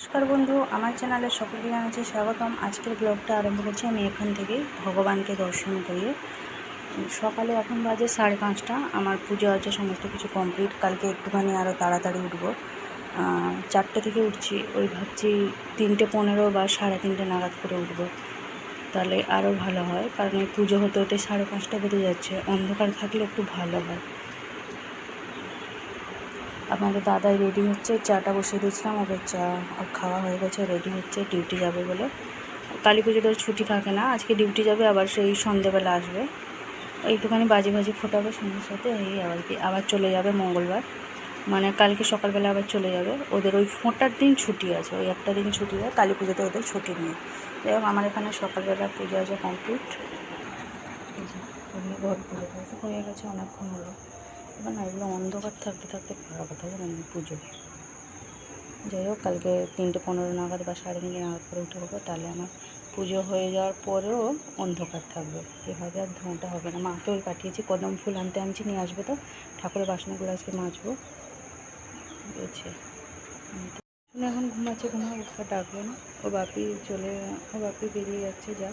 নমস্কার বন্ধু, আমার চ্যানেলে সকলকে জানাচ্ছি স্বাগতম। আজকের ব্লগটা আরম্ভ করছি আমি এখান থেকেই ভগবানকে দর্শন করিয়ে। সকালে এখন বাজে 5:30। আমার পুজো আছে, সমস্ত কিছু কমপ্লিট। কালকে একটুখানি আরও তাড়াতাড়ি উঠবো, 4টে থেকে উঠছি। ওই ভাবছি 3:15 বা 3:30 নাগাদ করে উঠবো, তাহলে আরও ভালো হয়। কারণ এই পুজো হতে হতে 5:30 বেজে যাচ্ছে। অন্ধকার থাকলে একটু ভালো হয়। আপনাদের দাদাই রেডি হচ্ছে, চাটা বসিয়ে দিয়েছিলাম, ওদের চা খাওয়া হয়ে গেছে, রেডি হচ্ছে ডিউটি যাবে বলে। কালী পুজোতে ছুটি থাকে না, আজকে ডিউটি যাবে, আবার সেই সন্ধেবেলা আসবে। একটুখানি বাজি ফোটাবে সন্ধ্যের সাথে, এই আবার চলে যাবে মঙ্গলবার, মানে কালকে সকালবেলা আবার চলে যাবে। ওদের ওই ফোঁটার দিন ছুটি আছে, ওই একটা দিন ছুটি হয়, কালী পুজোতে ওদের ছুটি নেই। যাই হোক, আমার এখানে সকালবেলা পুজো আছে কমপ্লিট। ঘর পুজো হয়ে গেছে, অনেকক্ষণ হলো। এবার না, এগুলো অন্ধকার থাকতে থাকতে খাওয়া কথা জানেন পুজো। যাই হোক, কালকে 3:15 নাগাদ বা 3:30 নাগাদ করে উঠে দেবো, তাহলে আমার পুজো হয়ে যাওয়ার পরেও অন্ধকার থাকবে, এভাবে আর ধোঁয়াটা হবে না। মাকে ওই পাঠিয়েছি, কদম ফুল আনছি, নিয়ে আসবে। তো ঠাকুরের বাসনগুলো আজকে মাজবো বুঝেছে। এখন ঘুমাচ্ছে, উঠে ডাকবে না। ও বাপি বেরিয়ে যাচ্ছে, যা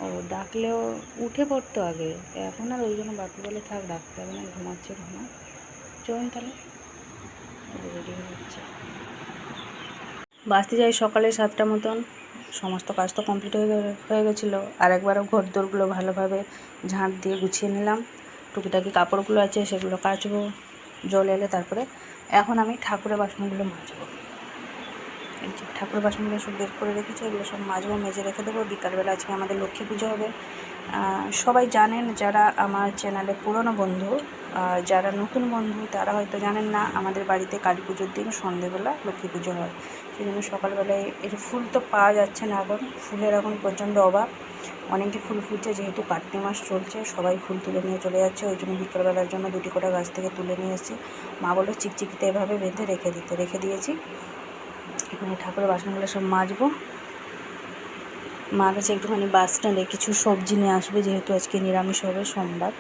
ও ডাকলেও উঠে পড়তো আগে, এখন আর ওই জন্য বাপি বলে থাক, ডাকতে হবে না, ঘুমাচ্ছে। চলুন তাহলে, রেডি হয়ে যাচ্ছে। বাসতে যাই সকালে 7টা মতন। সমস্ত কাজ তো কমপ্লিট হয়ে গেছিলো। আর একবারও ঘর দোরগুলো ভালোভাবে ঝাঁট দিয়ে গুছিয়ে নিলাম। টুকিটাকি কাপড়গুলো আছে সেগুলো কাচবো জল এলে। তারপরে এখন আমি ঠাকুরের বাসনগুলো মাজবো। এই যে ঠাকুরের বাসনগুলো সব বের করে রেখেছি, এগুলো সব মাজবো, মেজে রেখে দেবো। বিকালবেলা আজকে আমাদের লক্ষ্মী পুজো হবে। সবাই জানেন, যারা আমার চ্যানেলে পুরনো বন্ধু, যারা নতুন বন্ধু তারা হয়তো জানেন না, আমাদের বাড়িতে কালী পুজোর দিন সন্ধেবেলা লক্ষ্মী পুজো হয়। সেই জন্য সকালবেলায় এর ফুল তো পাওয়া যাচ্ছে না, এখন ফুলের এখন প্রচণ্ড অভাব। অনেকে ফুল ফুটছে, যেহেতু কার্তিক মাস চলছে, সবাই ফুল তুলে নিয়ে চলে যাচ্ছে। ওই জন্য বিকালবেলার জন্য 2টি কোটা গাছ থেকে তুলে নিয়ে এসেছি। মা বললো চিকচিকিতে এভাবে বেঁধে রেখে দিয়েছি। এখানে ঠাকুরের বাসনগুলো সব মাজবো। মা গেছে একটুখানি বাস স্ট্যান্ডে কিছু সবজি নিয়ে আসবে, যেহেতু আজকে নিরামিষ হবে, সোমবার,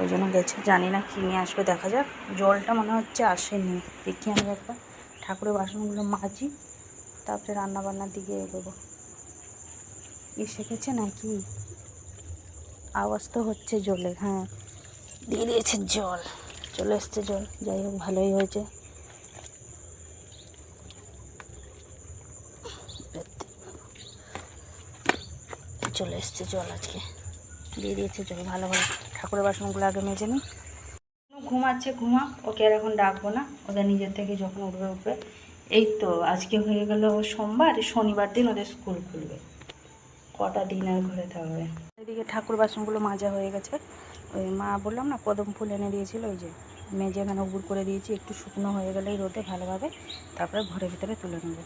ওই জন্য গেছে। জানি না কী নিয়ে আসবে, দেখা যাক। জলটা মনে হচ্ছে আসেনি, দেখি আমি একবার। ঠাকুরের বাসনগুলো মাজি, তারপরে রান্নাবান্নার দিকে এগোবো। এসে গেছে নাকি? আওয়াজ তো হচ্ছে জলের। হ্যাঁ, দিয়ে দিয়েছে জল, চলে এসছে জল। যাই হোক, ভালোই হয়েছে। চলে এসছে জল, আজকে দিয়ে দিয়েছে জল। ভালো। ঠাকুরের বাসনগুলো আগে মেজে নিই। ঘুমাচ্ছে, ঘুমাক, ওকে আর এখন ডাকবো না, ওদের নিজের থেকে যখন উঠবে। এই তো আজকে হয়ে গেল সোমবার, শনিবার দিন ওদের স্কুল খুলবে। কটা দিন আর ঘরে থাকবে। এদিকে ঠাকুর বাসনগুলো মাজা হয়ে গেছে। ওই মা বললাম না, কদম ফুল এনে দিয়েছিল, ওই যে মেজে এখানে উবুর করে দিয়েছি। একটু শুকনো হয়ে গেলেই রোদে ভালোভাবে, তারপরে ঘরের ভিতরে তুলে নেব।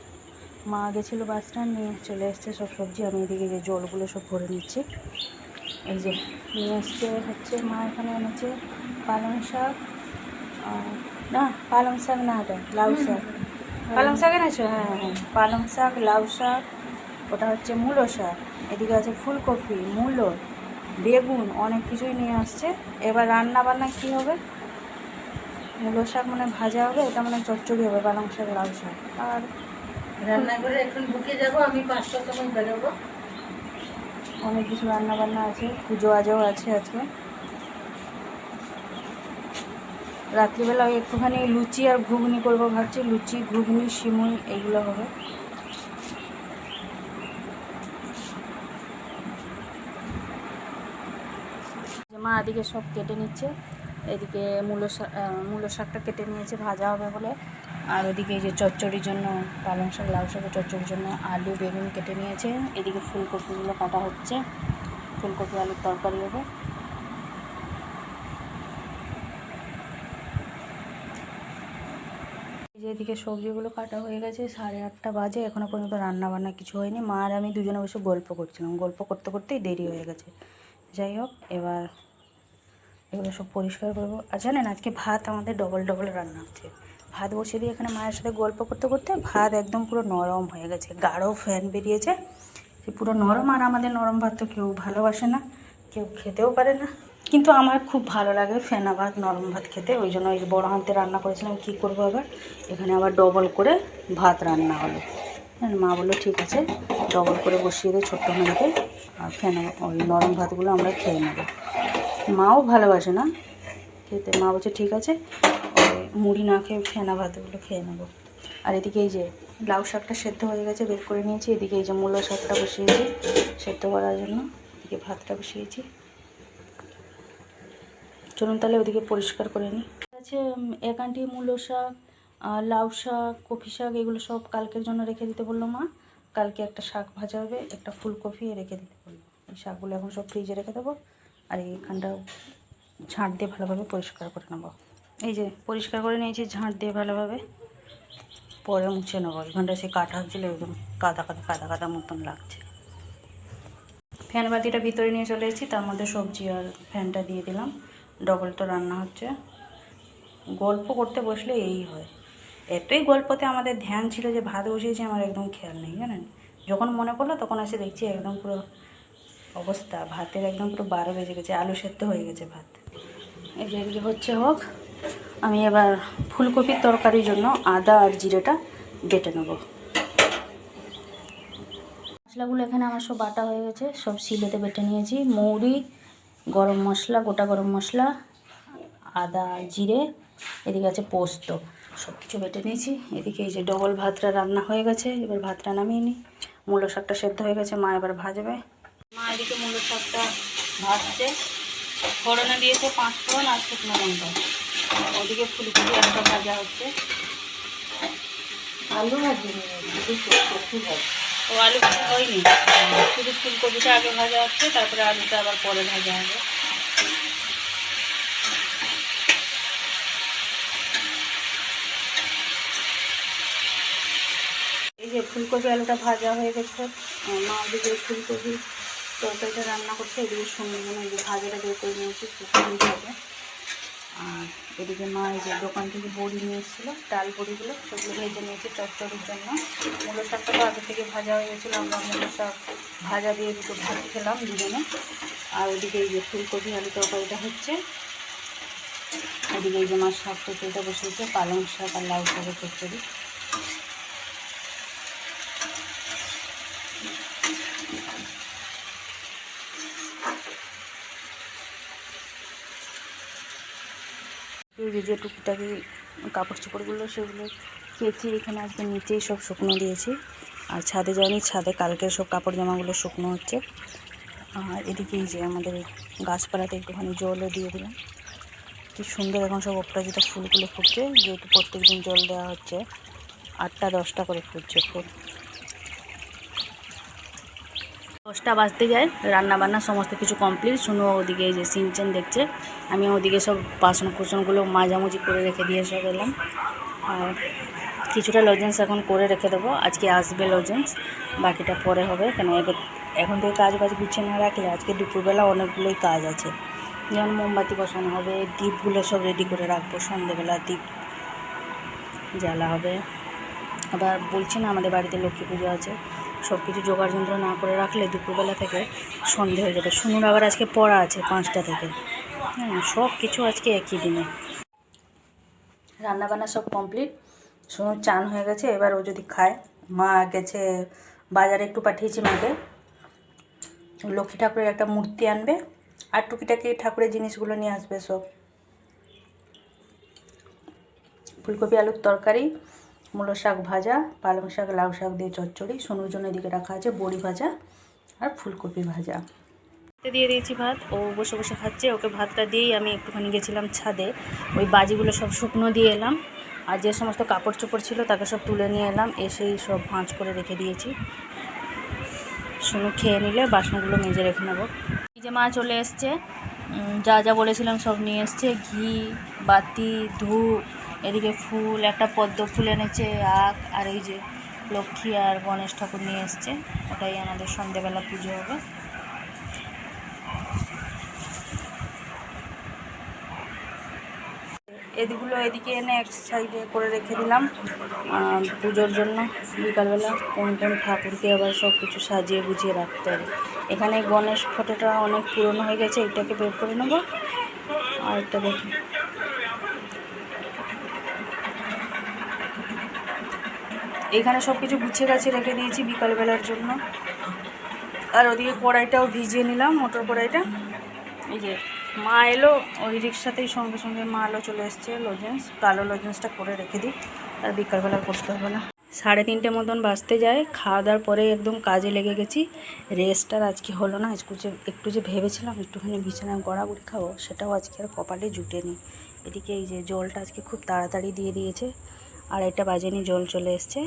মা গেছিলো বাস স্ট্যান্ড, নিয়ে চলে এসছে সব সবজি। আমি এদিকে যে জলগুলো সব ভরে নিচ্ছি। এই যে নিয়ে এসছে হচ্ছে, মা এখানে এনেছে পালং শাক, না পালং শাক না, এটা লাউ শাক। পালং শাক এনেছো? হ্যাঁ, পালং শাক, লাউ শাক, ওটা হচ্ছে মূলো শাক। এদিকে আছে ফুলকপি, মূলো, বেগুন, অনেক কিছুই নিয়ে আসছে। এবার রান্না বান্না কী হবে? মূলো শাক মানে ভাজা হবে, এটা মানে চচ্চড়ি হবে, পালং শাক, লাউ শাক। আর রান্না করে এখন ঢুকে যাব, আমি 5টার সময় বেরোবো। অনেক কিছু রান্না বান্না আছে, পুজো আজও আছে আজকে। রাত্রিবেলা ওই একটুখানি লুচি আর ঘুগনি করবো ভাবছি। লুচি, ঘুগনি, সিমুই এইগুলো হবে। মা এদিকে সব কেটে নিচ্ছে। এদিকে মূলো শাকটা কেটে নিয়েছে, ভাজা হবে বলে। আর ওদিকে এই যে চচ্চড়ির জন্য পালং শাক, লাউ শাকের চচ্চড়ির জন্য আলু, বেগুন কেটে নিয়েছে। এদিকে ফুলকপিগুলো কাটা হচ্ছে, ফুলকপি আলুর তরকারি হবে। এদিকে সবজিগুলো কাটা হয়ে গেছে, 8:30 বাজে, এখনও পর্যন্ত রান্না বান্না কিছু হয়নি। মা আর আমি দুজনে বসে গল্প করছিলাম, গল্প করতে করতেই দেরি হয়ে গেছে। যাই হোক, এবার এগুলো সব পরিষ্কার করবো। আর জানেন, আজকে ভাত আমাদের ডবল রান্না হচ্ছে। ভাত বসিয়ে দিয়ে এখানে মায়ের সাথে গল্প করতে করতে ভাত একদম পুরো নরম হয়ে গেছে, গাঢ় ফ্যান বেরিয়েছে, সে পুরো নরম। আর আমাদের নরম ভাত তো কেউ ভালোবাসে না, কেউ খেতেও পারে না, কিন্তু আমার খুব ভালো লাগে ফেনা ভাত, নরম ভাত খেতে। ওই জন্য ওই বড় হাঁড়িতে রান্না করেছিলাম। কী করবো, আবার এখানে আবার ডবল করে ভাত রান্না হলো। হ্যাঁ, মা বললো ঠিক আছে, ডবল করে বসিয়ে দিয়ে ছোট্ট হাঁড়িতে, আর ফেনা ওই নরম ভাতগুলো আমরা খেয়ে নেব। মাও ভালোবাসে না খেতে, মা বলছে ঠিক আছে ওই মুড়ি না খেয়ে ফেনা ভাতগুলো খেয়ে নেবো। আর এদিকে এই যে লাউ শাকটা সেদ্ধ হয়ে গেছে, বের করে নিয়েছি। এদিকে এই যে মূলো শাকটা বসিয়েছি সেদ্ধ করার জন্য, এদিকে ভাতটা বসিয়েছি। চলুন তাহলে ওদিকে পরিষ্কার করে নিই। আছে এক আঁটি মূলো শাক, লাউ শাক, কপি শাক, এগুলো সব কালকের জন্য রেখে দিতে বললো মা। কালকে একটা শাক ভাজা হবে, একটা ফুলকপি রেখে দিতে বললো। এই শাকগুলো এখন সব ফ্রিজে রেখে দেবো। আর এইখানটা ঝাঁট দিয়ে ভালোভাবে পরিষ্কার করে নেবো। এই যে পরিষ্কার করে নিয়েছি ঝাঁট দিয়ে ভালোভাবে, পরে মুছে নেবো। এখানটা সে কাটা হচ্ছিলো, একদম কাদা কাদা কাদা কাদা মতন লাগছে। ফ্যান বাতিটা ভিতরে নিয়ে চলে এসেছি, তার মধ্যে সবজি আর ফ্যানটা দিয়ে দিলাম। ডবল তো রান্না হচ্ছে। গল্প করতে বসলে এই হয়, এতই গল্পতে আমাদের ধ্যান ছিল যে ভাত বসিয়েছি, আমার একদম খেয়াল নেই জানেন। যখন মনে পড়লো তখন এসে দেখছি একদম পুরো অবস্থা ভাতের একদম পুরো 12 বেজে গেছে, আলু সেদ্ধ হয়ে গেছে ভাত। এই যে এদিকে হচ্ছে হোক, আমি এবার ফুলকপির তরকারির জন্য আদা আর জিরেটা বেটে নেব। মশলাগুলো এখানে আমার সব বাটা হয়ে গেছে, সব শিলেতে বেটে নিয়েছি। মৌরি, গরম মশলা, গোটা গরম মশলা, আদা, জিরে, এদিকে আছে পোস্ত, সব কিছু বেটে নিয়েছি। এদিকে এই যে ডবল ভাতটা রান্না হয়ে গেছে, এবার ভাতটা নামিয়ে নিই। মূলো শাকটা সেদ্ধ হয়ে গেছে, মা এবার ভাজবে। মা এদিকে মূলো শাকটা ভাজছে, ফোড়নে দিয়েছে 5 ফোড়ন আর শুকনো লঙ্কা। ওদিকে ফুলকপি একটা ভাজা হচ্ছে। আলু ভাজি কপি ভাজি। ও আলু ভাজা হয়নি, শুধু ফুলকপিটা আগে ভাজা হচ্ছে, তারপরে আলুটা আবার পরে ভাজা হবে। এই যে ফুলকপি আলুটা ভাজা হয়ে গেছে, মা ওদিকে ফুলকপি তরকারিটা রান্না করছে। এদিকে সঙ্গে মানে এই যে ভাজাটা বের করে নিয়েছি, শুকিয়ে হবে। আর এদিকে মা এই যে দোকান থেকে বড়ি নিয়ে এসেছিলো, ডাল বড়িগুলো, সেগুলো ভেজে নিয়েছি চচ্চড়ির জন্য। মূলো শাকটা তো আগে থেকে ভাজা হয়ে গেছিলো, আমরা মূলো শাক ভাজা দিয়ে দুটো ভাত খেলাম দুজনে। আর ওদিকে এই যে ফুলকপি আলু তরকারিটা হচ্ছে। এদিকে এই যে মা শাক তরকারিটা বসেছে, পালং শাক আর লাউ শাকের চচ্চড়ি। এই যে টুকিটাকি কাপড় চোপড়গুলো সেগুলো কেচে এখানে আজকে নিচেই সব শুকনো দিয়েছি। আর ছাদে যায়নি, ছাদে কালকে সব কাপড় জামাগুলো শুকনো হচ্ছে। আর এদিকে এই যে আমাদের গাছপালাতে একটুখানি জলও দিয়ে দিলাম, কি সুন্দর এখন সব অপরাজিতা ফুলগুলো ফুটছে, যেহেতু প্রত্যেক দিন জল দেওয়া হচ্ছে। 8টা 10টা করে ফুটছে ফুল। 10টা বাজতে যায়, রান্না বান্না সমস্ত কিছু কমপ্লিট। শুনো ওদিকে এই যে সিনচেন দেখছে, আমি ওদিকে সব বাসন কুসনগুলো মাজামুজি করে রেখে দিয়ে সব এলাম। আর কিছুটা লজেন্স এখন করে রেখে দেবো, আজকে আসবে লজেন্স, বাকিটা পরে হবে। কেন এবার এখন থেকে কাজ বাজ গুছিয়ে না রাখলে আজকে দুপুরবেলা অনেকগুলোই কাজ আছে। যেমন মোমবাতি বসানো হবে, দ্বীপগুলো সব রেডি করে রাখবো, সন্ধেবেলা দ্বীপ জ্বালা হবে। আবার বলছি না আমাদের বাড়িতে লক্ষ্মী পুজো আছে, সব কিছু জোগাড় যন্ত্র না করে রাখলে দুপুরবেলা থেকে সন্ধে হয়ে যাবে। শুনুন আবার আজকে পড়া আছে 5টা থেকে, হ্যাঁ সব কিছু আজকে একই দিনে। রান্নাবান্না সব কমপ্লিট, শুনুন চান হয়ে গেছে, এবার ও যদি খায়। মা গেছে বাজারে, একটু পাঠিয়েছি মাকে, লক্ষ্মী ঠাকুরের একটা মূর্তি আনবে আর টুকিটাকি ঠাকুরের জিনিসগুলো নিয়ে আসবে সব। ফুলকপি আলুর তরকারি, মূলো শাক ভাজা, পালং শাক লাউ শাক দিয়ে চচ্চড়ি, সোনুর জন্য এদিকে রাখা আছে বড়ি ভাজা আর ফুলকপি ভাজা। দিয়ে দিয়েছি ভাত, ও বসে বসে খাচ্ছে। ওকে ভাতটা দিয়েই আমি একটুখানি গেছিলাম ছাদে, ওই বাজিগুলো সব শুকনো দিয়ে এলাম। আর যে সমস্ত কাপড় চোপড় ছিল তাকে সব তুলে নিয়ে এলাম, এসেই সব ভাঁজ করে রেখে দিয়েছি। সোনু খেয়ে নিলে বাসনগুলো মেজে রেখে নেবো। এই যে মা চলে এসছে, যা যা বলেছিলাম সব নিয়ে এসছে, ঘি, বাতি, ধূপ, এদিকে ফুল, একটা পদ্ম ফুল এনেছে, আখ, আর এই যে লক্ষ্মী আর গণেশ ঠাকুর নিয়ে এসছে। ওটাই আমাদের সন্ধেবেলা পুজো হবে। এদিকগুলো এদিকে এনে এক সাইডে করে রেখে দিলাম পুজোর জন্য। বিকালবেলা কোন কোন ঠাকুরকে আবার সব কিছু সাজিয়ে গুছিয়ে রাখতে হবে। এখানে গণেশ ফটোটা অনেক পুরনো হয়ে গেছে, এটাকে বের করে নেব। আর একটা দেখি, এখানে সব কিছু গুছিয়ে গাছে রেখে দিয়েছি বিকালবেলার জন্য। আর ওদিকে কড়াইটাও ভিজিয়ে নিলাম, মটর কড়াইটা। এই যে মা এলো ওই রিক্সাতেই, সঙ্গে সঙ্গে মা এলো, চলে এসছে। লজেন্স, কালো লজেন্সটা করে রেখে দিই, আর বিকালবেলা করতে হবে না। 3:30 মতন বাজতে যায়। খাওয়া দাওয়ার পরে একদম কাজে লেগে গেছি। রেস্ট আর আজকে হলো না। একটু যে ভেবেছিলাম একটুখানি বিছানায় গড়াগড়ি খাবো, সেটাও আজকে আর কপালে জুটেনি। এদিকে এই যে জলটা আজকে খুব তাড়াতাড়ি দিয়ে দিয়েছে, 2:30 বাজেনি জল চলে এসছে।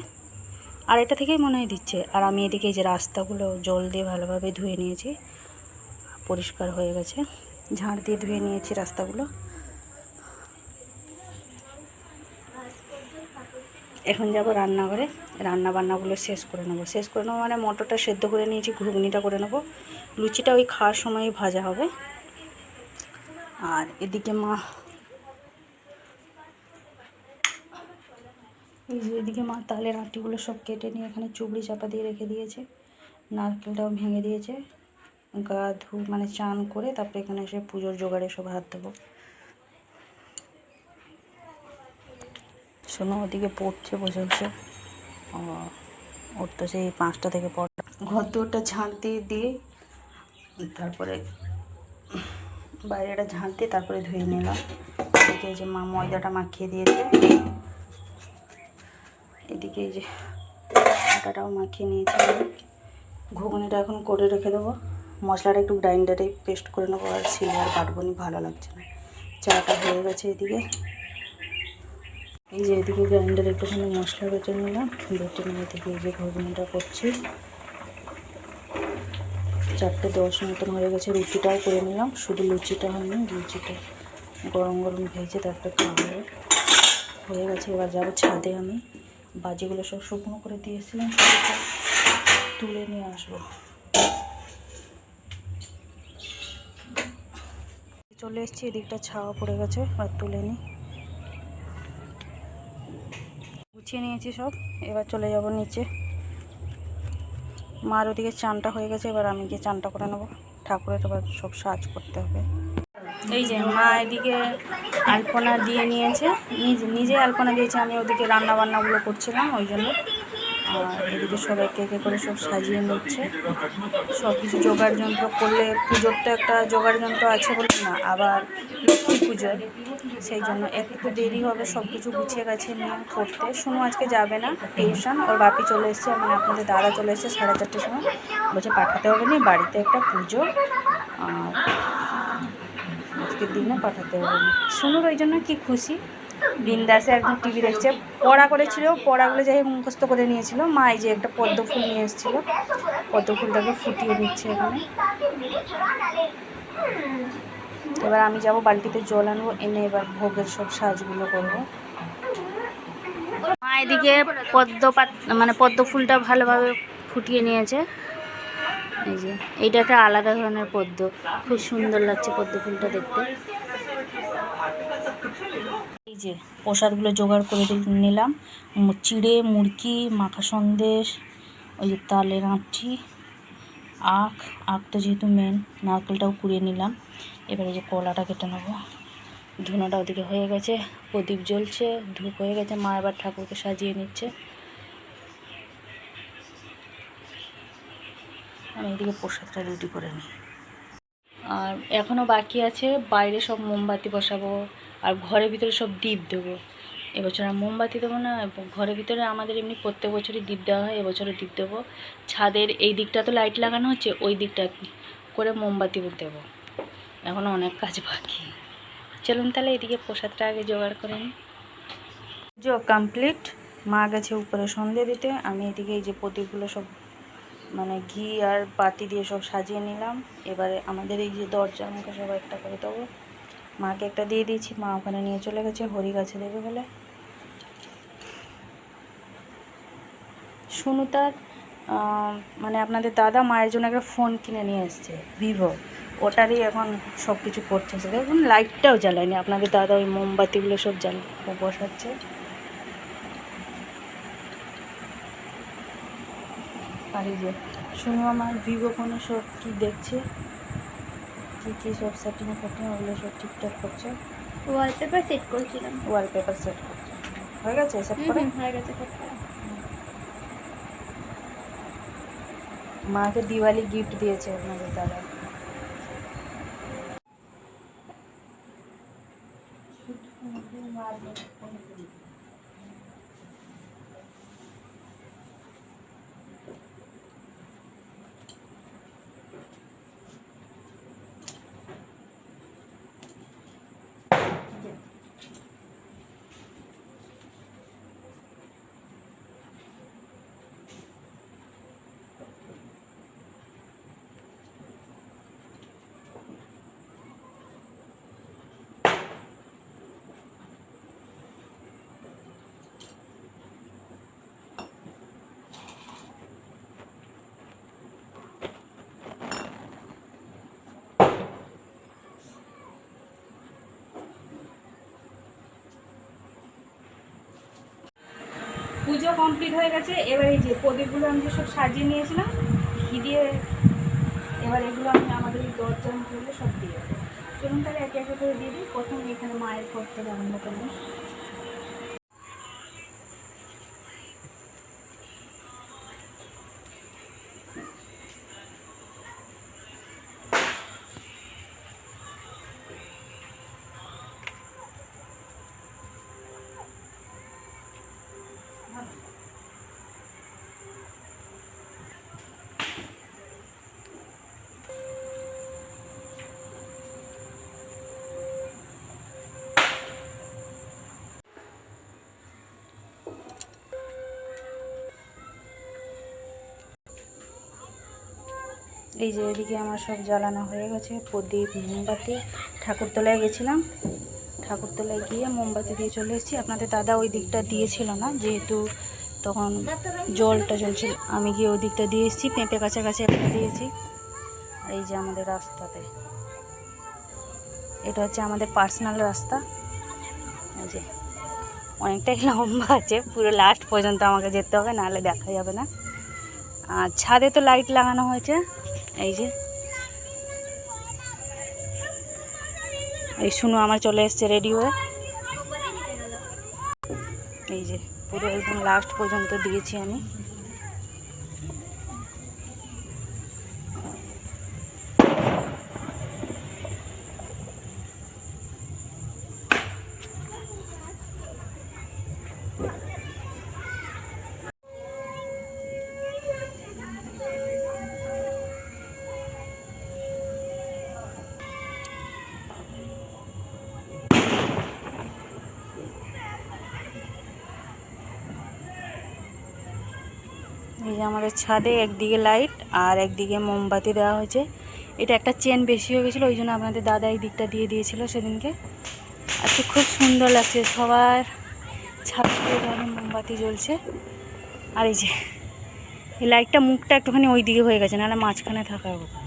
2:30 থেকেই মনে হয় দিচ্ছে। আর আমি এদিকে এই যে রাস্তাগুলো জল দিয়ে ভালোভাবে ধুয়ে নিয়েছি, পরিষ্কার হয়ে গেছে। ঝাড় দিয়ে ধুয়ে নিয়েছি রাস্তাগুলো। এখন যাব রান্নাঘরে, রান্নাবান্নাগুলো শেষ করে নেবো। মানে মটরটা সেদ্ধ করে নিয়েছি, ঘুগনিটা করে নেবো। লুচিটা ওই খাওয়ার সময় ভাজা হবে। আর এদিকে মা, এদিকে মা তালের আটিগুলো সব কেটে নিয়ে এখানে চুবড়ি চাপা দিয়ে রেখে দিয়েছে। নারকেলটাও ভেঙে দিয়েছে। মানে চান করে তারপরে এখানে এসে পুজোর জোগাড়ে সব হাত দেবো। শোনো, ওদিকে পড়ছে, বসে বসে। ওর তো সেই 5টা থেকে পড়া। ঘর দুয়ারটা ঝাঁট দিয়ে তারপরে বাইরেটা ঝাঁট দিয়ে তারপরে ধুয়ে নিলাম। এদিকে এই যে মা ময়দাটা মাখিয়ে দিয়েছে, এদিকে এই যে আটাটাও মাখিয়ে নিয়েছি। ঘুগনিটা এখন করে রেখে দেবো। মশলাটা একটু গ্রাইন্ডারে পেস্ট করে নেবো, আর শিলে আর বাটবো নি, ভালো লাগছে না। চাটা হয়ে গেছে এদিকে। এই যে এদিকে গ্রাইন্ডারে একটুখানি মশলা বেটে নিলাম, বেটে নিয়ে এদিকে এই যে ঘুগনিটা করছি। 4:10 মতন হয়ে গেছে। রুটিটাও করে নিলাম, শুধু লুচিটা হয়নি, লুচিটা গরম গরম ভেজে তারপরে খাওয়া হয়ে গেছে। এবার যাবো ছাদে। আমি বাজিগুলো সব শুকনো করে দিয়েছিলাম, সেটা তুলে নিয়ে আসবো। চলে এসেছি, এদিকটা ছাওয়া পড়ে গেছে, আর তুলে নিই। গুছিয়ে নিয়েছি সব, এবার চলে যাব নিচে। মার ওদিকে চানটা হয়ে গেছে, এবার আমি গিয়ে চানটা করে নেবো। ঠাকুরের এবার সব সাজ করতে হবে। এই যে মা এদিকে আলপনা দিয়ে নিয়েছে, নিজে আলপনা দিয়েছে। আমি ওদিকে রান্নাবান্নাগুলো করছিলাম ওই জন্য। আর এদিকে সবাই একে করে সব সাজিয়ে নিচ্ছে। সব কিছু জোগাড় যন্ত্র করলে, পুজোর তো একটা জোগাড় যন্ত্র আছে বলে না, আবার লক্ষ্মী পুজোর, সেই জন্য একটু দেরি হবে সব কিছু গুছিয়ে গাছিয়ে নিয়ে করতে। শুনু আজকে যাবে না টিউশন, ওর বাপি চলে এসছে, মানে আপনাদের দাদা চলে এসছে 4:30টার সময়। বলছে পাঠাতে হবে না, বাড়িতে একটা পুজো, আর আজকের দিনে পাঠাতে হবে না। শুনুর ওই জন্য কি খুশি, বিন্দাসে একদম টিভি দেখছে। পড়া করেছিল, পড়াগুলো যাই মুখস্থ করে নিয়েছিল। মা এই যে একটা পদ্ম ফুল নিয়ে এসেছিলো, পদ্ম ফুলটাকে ফুটিয়ে নিচ্ছে এখানে। এবার আমি যাব বালতিতে জল আনবো, এনে এবার ভোগের সব সাজগুলো করবো। মা এদিকে পদ্ম ফুলটা ভালোভাবে ফুটিয়ে নিয়েছে। এই যে এইটা একটা আলাদা ধরনের পদ্ম, খুব সুন্দর লাগছে পদ্ম ফুলটা দেখতে। এই যে প্রসাদগুলো জোগাড় করে নিলাম। চিড়ে, মুড়কি, মাখা সন্দেশ, ওই যে তালের আঁটি, আখ তো যেহেতু মেন, নারকেলটাও কুড়িয়ে নিলাম। এবারে যে কলাটা কেটে নেবো। ধুনোটা ওদিকে হয়ে গেছে, প্রদীপ জ্বলছে, ধূপ হয়ে গেছে। মা এবার ঠাকুরকে সাজিয়ে নিচ্ছে। আমি এদিকে প্রসাদটা রেডি করে নিই। আর এখনও বাকি আছে, বাইরে সব মোমবাতি বসাবো, আর ঘরের ভিতরে সব দীপ দেবো। এবছর আর মোমবাতি দেবো না, ঘরের ভিতরে আমাদের এমনি প্রত্যেক বছরই দীপ দেওয়া হয়, এবছরও দীপ দেবো। ছাদের এই দিকটা তো লাইট লাগানো হচ্ছে, ওই দিকটা করে মোমবাতি দেবো। এখনও অনেক কাজ বাকি। চলুন তাহলে এদিকে প্রসাদটা আগে জোগাড় করে নিই। পুজো কমপ্লিট, মা গেছে উপরে সন্ধে দিতে। আমি এদিকে এই যে প্রদীপগুলো সব মানে ঘি আর বাতি দিয়ে সব সাজিয়ে নিলাম। এবারে আমাদের এই যে দরজার মুখে সব একটা করে দেবো। মাকে একটা দিয়ে দিয়েছি, মা ওখানে নিয়ে চলে গেছে হরি গাছে দেবে বলে। শুনু তার মানে আপনাদের দাদা মায়ের জন্য একটা ফোন কিনে নিয়ে এসছে, ভিভো, ওটারই এখন সব কিছু করছে। সেটা এখন লাইটটাও জ্বালায়নি, আপনাদের দাদা ওই মোমবাতিগুলো সব বসাচ্ছে। আর এই যে শুনু আমার ভিভো ফোনে সব কী দেখছে, কী সব সেটিং ওগুলো সব ঠিকঠাক করছে। ওয়ালপেপার সেট করছিলাম। ওয়ালপেপার সেট করছে, হয়ে গেছে সেট করে? হয়ে গেছে সেট করা। মাকে দিওয়ালি গিফট দিয়েছে আপনাদের দাদা। পুজো কমপ্লিট হয়ে গেছে। এবার এই যে প্রদীপগুলো আমি সব সাজিয়ে নিয়েছিলাম ঘি দিয়ে, এবার এগুলো আমি আমাদের এই দরজা মুখগুলো সব দিয়ে দেবো। চলুন তাহলে একে একে করে দিয়ে দিই। প্রথম এখানে মায়ের ঘর থেকে আরম্ভ করবো। এই যে এদিকে আমার সব জ্বালানো হয়ে গেছে, প্রদীপ মোমবাতি। ঠাকুরতলায় গেছিলাম, ঠাকুরতলায় গিয়ে মোমবাতি দিয়ে চলে এসেছি। আপনাদের দাদা ওই দিকটা দিয়েছিল না, যেহেতু তখন জলটা জ্বলছিল। আমি গিয়ে ওই দিকটা দিয়ে এসেছি, পেঁপে কাছাকাছি একটা দিয়েছি। এই যে আমাদের রাস্তাতে, এটা হচ্ছে আমাদের পার্সোনাল রাস্তা। এই যে অনেকটাই লম্বা আছে, পুরো লাস্ট পর্যন্ত আমাকে যেতে হবে, নাহলে দেখা যাবে না। আর ছাদে তো লাইট লাগানো হয়েছে। এই যে এই শুনো আমার চলে এসছে রেডি হয়ে। এই যে পুরো একদম লাস্ট পর্যন্ত দিয়েছি আমি। এই যে আমাদের ছাদে একদিকে লাইট আর একদিকে মোমবাতি দেওয়া হয়েছে। এটা একটা চেন বেশি হয়ে গেছিলো, ওই জন্য আপনাদের দাদা এই দিকটা দিয়ে দিয়েছিল সেদিনকে। আজকে খুব সুন্দর লাগছে, সবার ছাদে ধরনের মোমবাতি জ্বলছে। আর এই যে এই লাইটটা মুখটা একটুখানি ওই দিকে হয়ে গেছে, নাহলে মাঝখানে থাকার কথা।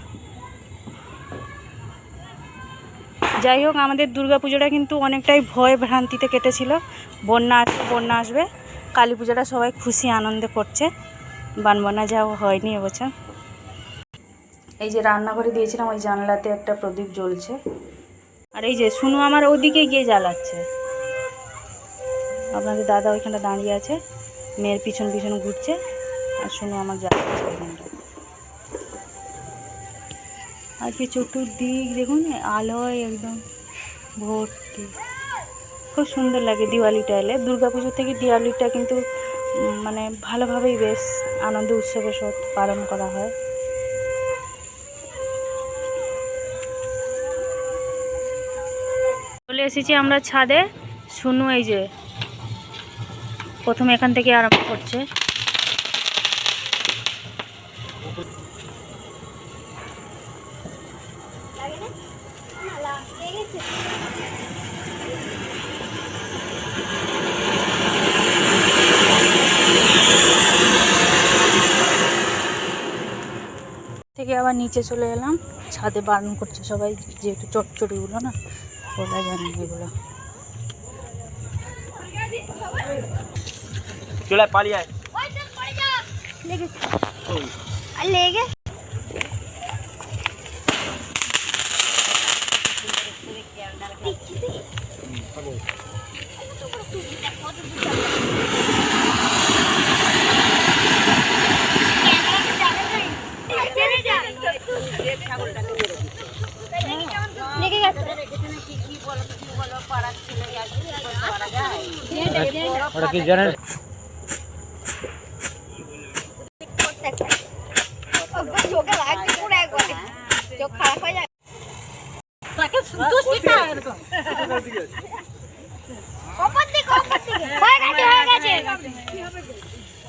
যাই হোক, আমাদের দুর্গাপুজোটা কিন্তু অনেকটাই ভয় ভ্রান্তিতে কেটেছিল। বন্যা আসবে, বন্যা আসবে। কালী পুজোটা সবাই খুশি আনন্দে করছে, বানবন্যা যাও হয়নি এবছর। এই যে রান্নাঘরে দিয়েছিলাম, ওই জানলাতে একটা প্রদীপ জ্বলছে। আর এই যে শুনু আমার ওদিকে গিয়ে জ্বালাচ্ছে। আপনাদের দাদা ওইখানটা দাঁড়িয়ে আছে, মেয়ের পিছন পিছন ঘুরছে, আর শুনু আমার জ্বালাচ্ছে ওইখানটা। আজকে চতুর্দিক দেখুন আলোয় একদম ভর্তি, খুব সুন্দর লাগে। দিওয়ালিটা এলে, দুর্গাপুজোর থেকে দিওয়ালিটা কিন্তু মানে ভালোভাবেই বেশ আনন্দ উৎসবের সাথে পালন করা হয়। চলে এসেছি আমরা ছাদে। শুনু এই যে প্রথমে এখান থেকে আরম্ভ করছে। থেকে আবার নিচে চলে এলাম, ছাদে বারণ করছে সবাই, যেহেতু চটচড়িগুলো না বলা জানি এগুলো। চলে পালিয়ে আয় লেগে ওরা কি জানেন? চোখ খারাপ হয়ে যায়। ওপর দিকে হয়ে গেছে।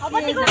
ওপর দিকে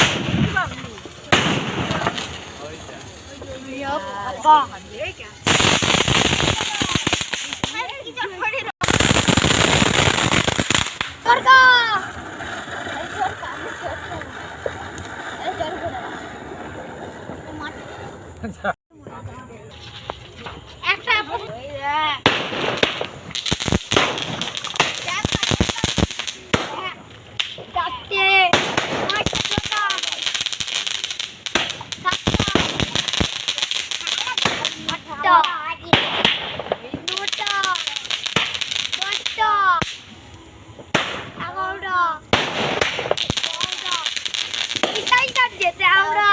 যেতে আমরা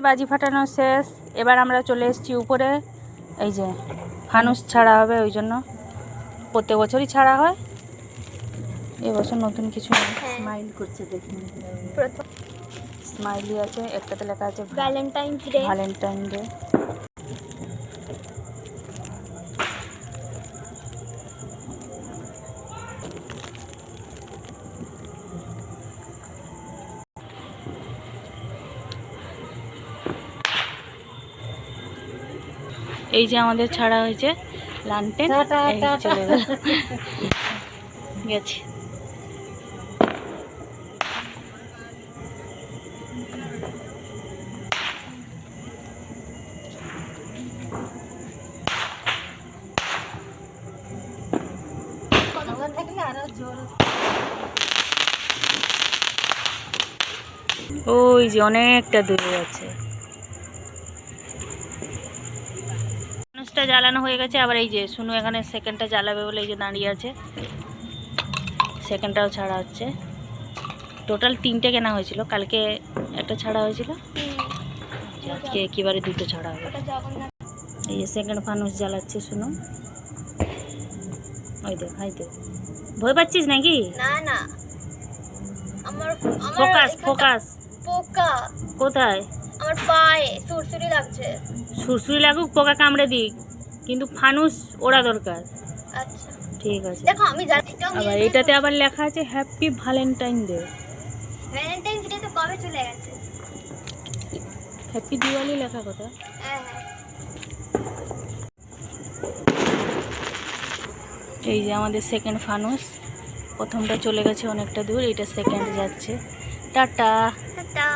বাজি ফাটানো শেষ। এবার আমরা চলে এসেছি উপরে। এই যে ফানুস ছাড়া হবে, ওই জন্য প্রত্যেক বছরই ছাড়া হয়, এবছর নতুন কিছু স্মাইল করছে দেখুন, স্মাইলি আছে, একটাতে লেখা আছে ভ্যালেন্টাইন্স ডে। Valentine day. এই যে আমাদের ছাড়া হয়েছে লালটেন, এই চলে গেল, গেছে। ওই যে অনেকটা দূরে আছে। মানুষটা জ্বালানো হয়ে গেছে, আবার এই যে শুনু এখানে সেকেন্ডটা জ্বালাবে বলে এই যে দাঁড়িয়ে আছে, সেকেন্ডটাও ছাড়া হচ্ছে। টোটাল 3টে কেনা হয়েছিল, কালকে একটা ছাড়া হয়েছিল, আজকে একেবারে 2টো ছাড়া হবে। এই যে সেকেন্ড ফানুস জ্বালাচ্ছে শুনু, ওই দেখ, হাই দেখ, ভয় পাচ্ছিস নাকি? না না, আমার ফোকাস ফোকাস, পোকা কোথায়? আমার পায়ে সুরসুরি লাগছে। সুরসুরি লাগুক, পোকা কামড়ে দিক, কিন্তু ফানুস ওড়া দরকার। আচ্ছা ঠিক আছে। দেখো আমি জানি, আবার এটাতে আবার লেখা আছে happy Valentine day. Valentine's day তো কবে চলে গেছে। হ্যাপি দিওয়ালি লেখা কথা। হ্যাঁ এই যে আমাদের সেকেন্ড ফানুস, প্রথমটা চলে গেছে অনেকটা দূর, এটা সেকেন্ড যাচ্ছে। টাটা। টাটা।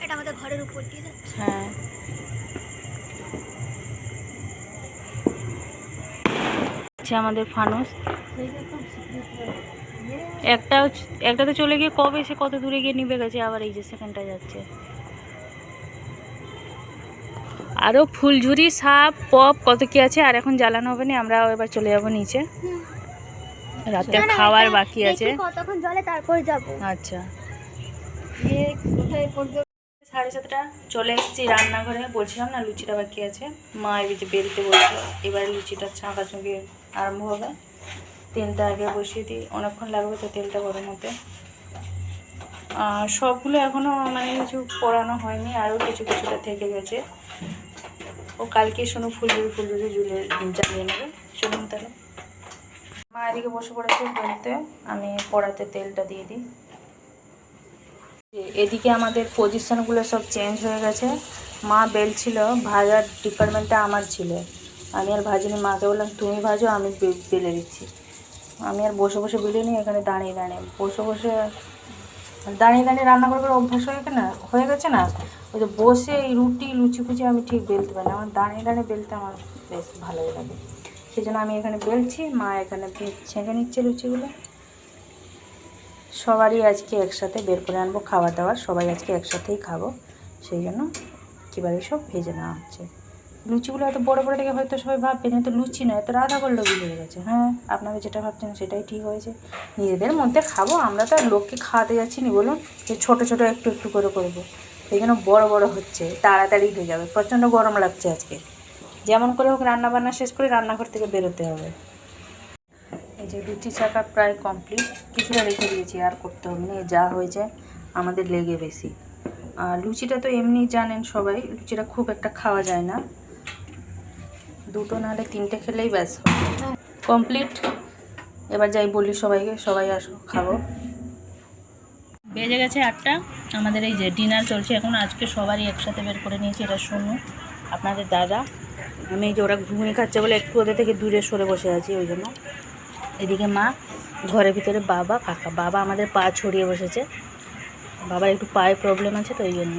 এটা আমাদের ঘরের উপর দিয়ে যাচ্ছে। হ্যাঁ, আমাদের ফানুস একটাতে চলে গিয়ে কবে সে কত দূরে গিয়ে নিভে গেছে, আবার এই যে সেকেন্ডটা যাচ্ছে। আরও ফুলঝুরি, সাপ, পপ কত কি আছে, আর এখন জ্বালানো হবে না, আমরা এবার চলে যাব নিচে, রাতে খাওয়ার বাকি আছে। কতক্ষণ জলে তারপর যাব। আচ্ছা, 7:30 চলে এসেছি রান্নাঘরে। বলছিলাম না লুচিটা বাকি আছে, মা এদিকে বেলতে বলছে, এবার লুচিটা ছাঁকাছুঁকি আরম্ভ হবে। তেলটা আগে বসিয়ে দিই, অনেকক্ষণ লাগবে তো তেলটা গরম হতে। সবগুলো এখনও মানে কিছু পরানো হয়নি, আরও কিছুটা থেকে গেছে। ও কালকে শোনো ফুলঝুরি জ্বালিয়ে নেবে। চলুন তাহলে। মা এদিকে বসে পড়েছে বেলতে, আমি কড়াতে তেলটা দিয়ে দিই। এদিকে আমাদের পজিশনগুলো সব চেঞ্জ হয়ে গেছে। মা বেলছিল, ভাজার ডিপার্টমেন্টটা আমার ছিল, আমি আর ভাজিনি। মাকে বললাম তুমি ভাজো, আমি বেলে দিচ্ছি। আমি আর বসে বসে বেলিনি, এখানে দাঁড়িয়ে দাঁড়িয়ে রান্না করবার অভ্যাস হয়ে গেছে না। ওই যে বসে এই লুচি ফুচি আমি ঠিক বেলতে পারি না, আমার দাঁড়িয়ে বেলতে আমার বেশ ভালোই লাগে। সেই জন্য আমি এখানে বেলছি, মা এখানে ছেঁকে নিচ্ছে লুচিগুলো। সবারই আজকে একসাথে বের করে আনবো খাবার দাবার, সবাই আজকে একসাথেই খাবো, সেই জন্য কীভাবে সব ভেজে নেওয়া হচ্ছে। লুচিগুলো এত বড় বড় থেকে হয়তো সবাই ভাববেন এত লুচি নয়, এত রাধা গোল্ড হয়ে গেছে। হ্যাঁ, আপনারা যেটা ভাবছেন সেটাই ঠিক হয়েছে, নিজেদের মধ্যে খাবো, আমরা তো আর লোককে খাওয়াতে যাচ্ছি না বলুন, যে ছোটো ছোটো একটু একটু করে করবো। এই জন্য বড় বড় হচ্ছে, তাড়াতাড়ি হয়ে যাবে। প্রচণ্ড গরম লাগছে আজকে, যেমন করে হোক রান্নাবান্না শেষ করে রান্নাঘর থেকে বেরোতে হবে। এই যে লুচি ছাকা প্রায় কমপ্লিট, কিছুটা রেখে দিয়েছি, আর করতে হবে না, যা হয়েছে আমাদের লেগে বেশি। আর লুচিটা তো এমনি জানেন সবাই, লুচিটা খুব একটা খাওয়া যায় না, দুটো নাহলে তিনটে খেলেই ব্যাস কমপ্লিট। এবার যাই বলি সবাইকে, সবাই আসো খাবো। বেজে গেছে 8টা, আমাদের এই যে ডিনার চলছে এখন। আজকে সবারই একসাথে বের করে নিয়েছি। এটা শুনুন আপনাদের দাদা, আমি এই যে ওরা ঘুগনি খাচ্ছে বলে একটু ওদের থেকে দূরে সরে বসে আছি ওই জন্য। এদিকে মা, ঘরের ভিতরে বাবা, কাকা। বাবা আমাদের পা ছড়িয়ে বসেছে, বাবার একটু পায়ে প্রবলেম আছে তো ওই জন্য।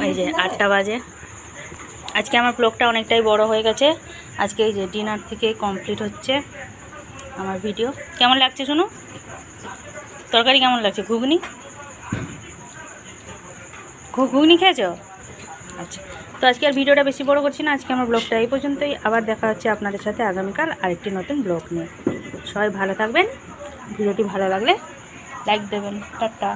এই যে 8টা বাজে। আজকে আমার ব্লগটা অনেকটাই বড় হয়ে গেছে। আজকে এই যে ডিনার থেকে কমপ্লিট হচ্ছে আমার ভিডিও। কেমন লাগছে শোনো, তরকারি কেমন লাগছে? ঘুগনি ঘুগনি খেয়েছো? আচ্ছা, তো আজকে আর ভিডিওটা বেশি বড় করছি না, আজকে আমার ব্লগটা এই পর্যন্তই। আবার দেখা হচ্ছে আপনাদের সাথে আগামীকাল আরেকটি নতুন ব্লগ নিয়ে। সবাই ভালো থাকবেন, ভিডিওটি ভালো লাগলে লাইক দেবেন। টাটা।